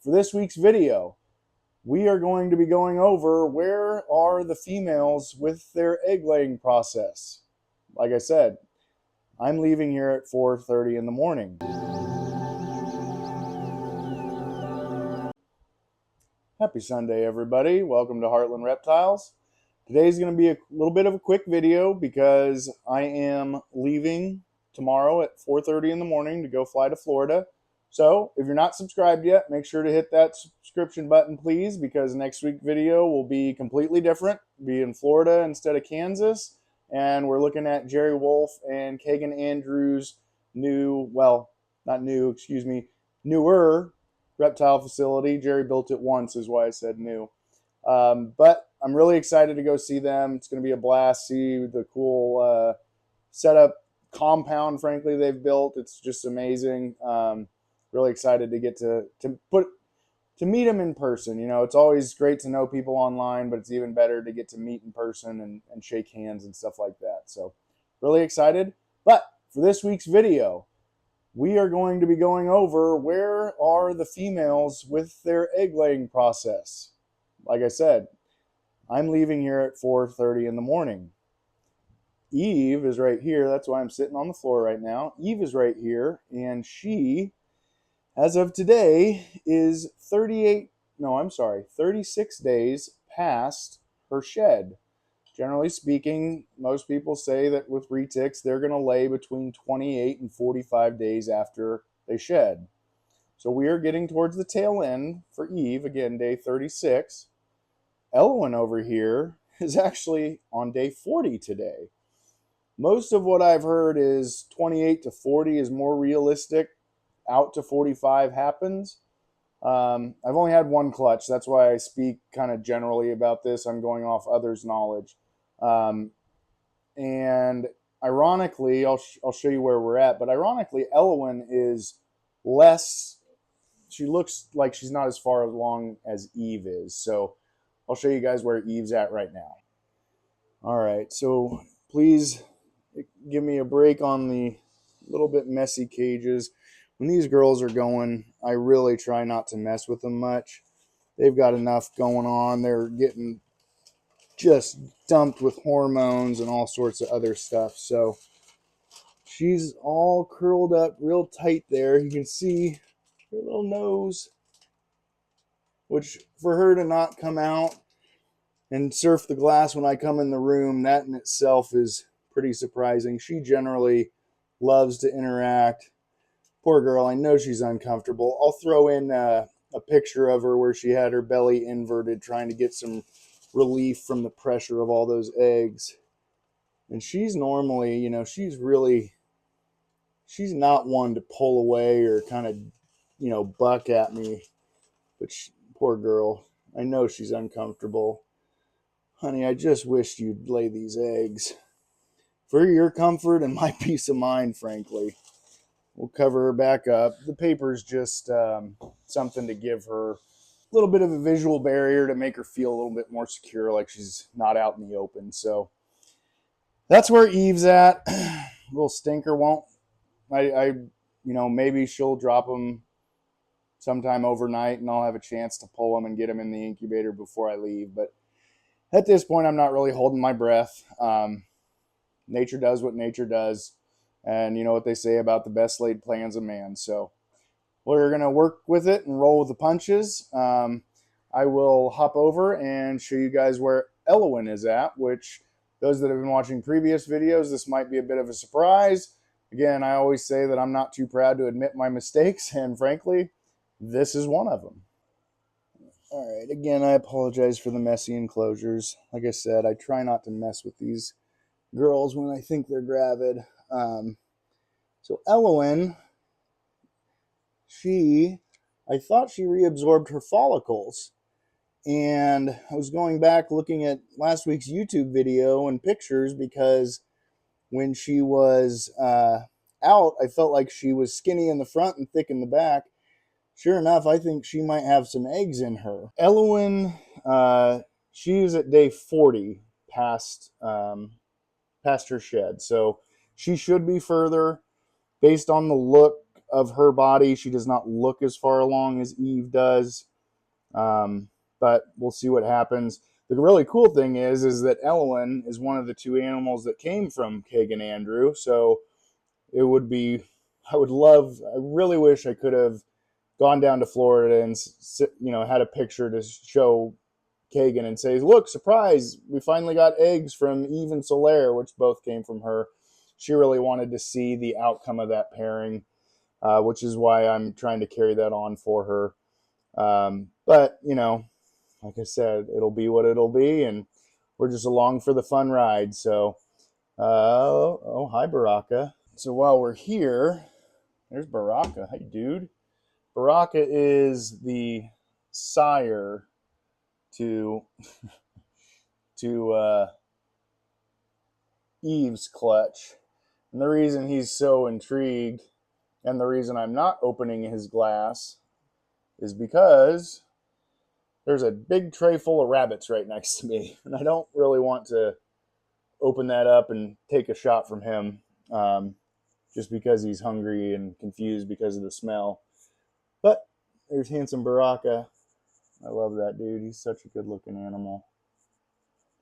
for this week's video, we are going to be going over where are the females with their egg laying process. Like I said, I'm leaving here at 4:30 in the morning. Happy Sunday, everybody. Welcome to Heartland Reptiles. Today's going to be a little bit of a quick video because I am leaving tomorrow at 4:30 in the morning to go fly to Florida. So if you're not subscribed yet, make sure to hit that subscription button, please, because next week's video will be completely different. Be in Florida instead of Kansas. And we're looking at Jerry Wolf and Kagan Andrews' newer reptile facility. Jerry built it once, is why I said new. But I'm really excited to go see them. It's going to be a blast. See the cool setup compound, frankly, they've built. It's just amazing. Really excited to get to meet them in person. You know, it's always great to know people online, but it's even better to get to meet in person and shake hands and stuff like that. So really excited. But for this week's video, we are going to be going over where are the females with their egg laying process. Like I said, I'm leaving here at 4:30 in the morning. Eve is right here. That's why I'm sitting on the floor right now. Eve is right here, and she, as of today, is 36 days past her shed. Generally speaking, most people say that with retics, they're going to lay between 28 and 45 days after they shed. So we are getting towards the tail end for Eve, again, day 36. Elwyn over here is actually on day 40 today. Most of what I've heard is 28 to 40 is more realistic. Out to 45 happens. I've only had one clutch. That's why I speak kind of generally about this. I'm going off others' knowledge. And ironically, I'll show you where we're at. But ironically, Elwyn is less. She looks like she's not as far along as Eve is. So I'll show you guys where Eve's at right now. All right. So please give me a break on the little bit messy cages. When these girls are going, I really try not to mess with them much. They've got enough going on. They're getting just dumped with hormones and all sorts of other stuff. So she's all curled up real tight there. You can see her little nose, which for her to not come out and surf the glass when I come in the room, that in itself is pretty surprising. She generally loves to interact. Poor girl, I know she's uncomfortable. I'll throw in a picture of her where she had her belly inverted, trying to get some relief from the pressure of all those eggs. And she's normally, you know, she's not one to pull away or kind of, you know, buck at me. But poor girl, I know she's uncomfortable. Honey, I just wished you'd lay these eggs. For your comfort and my peace of mind, frankly. We'll cover her back up. The paper's just something to give her a little bit of a visual barrier to make her feel a little bit more secure, like she's not out in the open. So that's where Eve's at. Little stinker won't. Maybe she'll drop them sometime overnight, and I'll have a chance to pull them and get them in the incubator before I leave. But at this point, I'm not really holding my breath. Nature does what nature does. And you know what they say about the best laid plans of man. So we're going to work with it and roll with the punches. I will hop over and show you guys where Elwyn is at, which those that have been watching previous videos, this might be a bit of a surprise. Again, I always say that I'm not too proud to admit my mistakes, and frankly, this is one of them. All right, again, I apologize for the messy enclosures. Like I said, I try not to mess with these girls when I think they're gravid. So Elwyn, I thought she reabsorbed her follicles, and I was going back looking at last week's YouTube video and pictures because when she was out, I felt like she was skinny in the front and thick in the back. Sure enough, I think she might have some eggs in her. Elwyn, she's at day 40 past her shed, so she should be further based on the look of her body. She does not look as far along as Eve does, but we'll see what happens. The really cool thing is that Elwyn is one of the two animals that came from Kagan Andrew. So it would be, I really wish I could have gone down to Florida and, had a picture to show Kagan and say, look, surprise, we finally got eggs from Eve and Solaire, which both came from her. She really wanted to see the outcome of that pairing, which is why I'm trying to carry that on for her. But, like I said, it'll be what it'll be, and we're just along for the fun ride. So, hi, Baraka. So while we're here, there's Baraka. Hi, dude. Baraka is the sire to Eve's clutch. And the reason he's so intrigued and the reason I'm not opening his glass is because there's a big tray full of rabbits right next to me. And I don't really want to open that up and take a shot from him just because he's hungry and confused because of the smell. But there's handsome Baraka. I love that dude. He's such a good looking animal.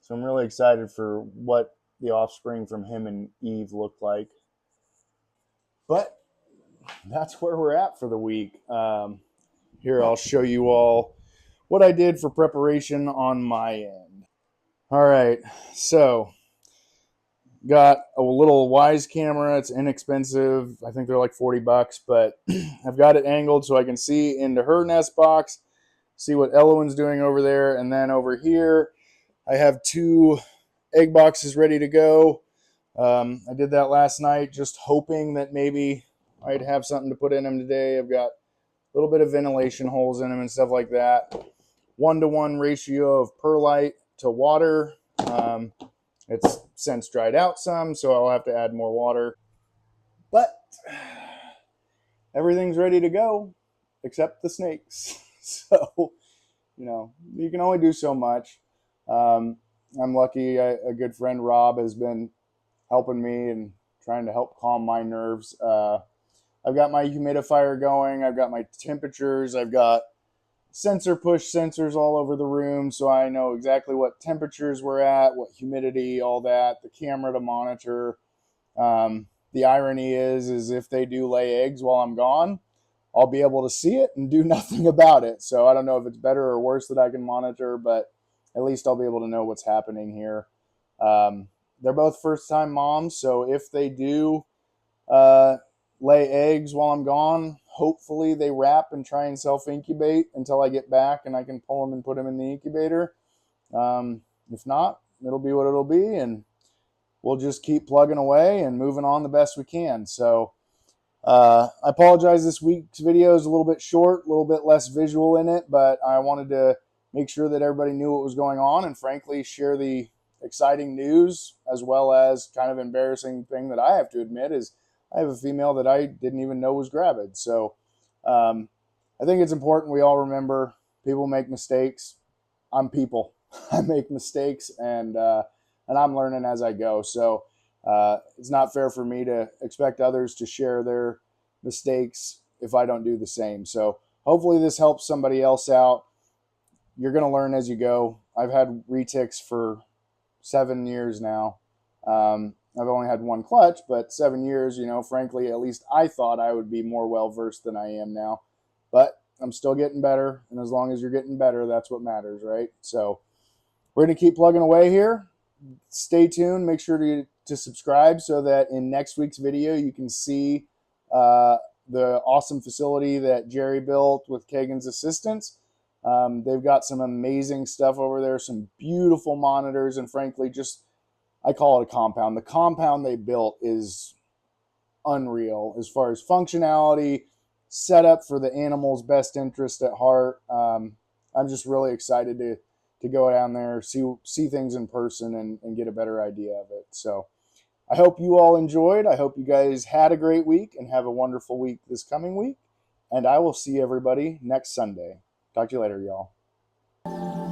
So I'm really excited for what the offspring from him and Eve look like. But that's where we're at for the week. Here, I'll show you all what I did for preparation on my end. All right, so got a little Wise camera. It's inexpensive. I think they're like $40, but I've got it angled so I can see into her nest box, see what Elwyn's doing over there. And then over here, I have 2 egg boxes ready to go. I did that last night, just hoping that maybe I'd have something to put in them today. I've got a little bit of ventilation holes in them and stuff like that. 1-to-1 ratio of perlite to water. It's since dried out some, so I'll have to add more water. But everything's ready to go, except the snakes. So, you can only do so much. I'm lucky. A good friend, Rob, has been helping me and trying to help calm my nerves. I've got my humidifier going. I've got my temperatures. I've got sensor push sensors all over the room, so I know exactly what temperatures we're at, what humidity, all that. The camera to monitor. The irony is if they do lay eggs while I'm gone, I'll be able to see it and do nothing about it. So I don't know if it's better or worse that I can monitor, but at least I'll be able to know what's happening here. They're both first-time moms, so if they do lay eggs while I'm gone, hopefully they wrap and try and self-incubate until I get back and I can pull them and put them in the incubator. If not, it'll be what it'll be, and we'll just keep plugging away and moving on the best we can. So I apologize, this week's video is a little bit short, a little bit less visual in it, but I wanted to make sure that everybody knew what was going on and frankly share the exciting news as well as kind of embarrassing thing that I have to admit is I have a female that I didn't even know was gravid. So I think it's important we all remember people make mistakes. I'm people. I make mistakes and I'm learning as I go. So it's not fair for me to expect others to share their mistakes if I don't do the same. So hopefully this helps somebody else out. You're going to learn as you go. I've had retics for 7 years now. I've only had 1 clutch, but 7 years, frankly, at least I thought I would be more well-versed than I am now. But I'm still getting better, and as long as you're getting better, that's what matters, right? So we're going to keep plugging away here. Stay tuned. Make sure to subscribe so that in next week's video you can see the awesome facility that Jerry built with Kagan's assistance. They've got some amazing stuff over there, some beautiful monitors, and frankly, I call it a compound. The compound they built is unreal as far as functionality, set up for the animal's best interest at heart. I'm just really excited to go down there, see things in person and get a better idea of it. So I hope you all enjoyed. I hope you guys had a great week and have a wonderful week this coming week. And I will see everybody next Sunday. Talk to you later, y'all.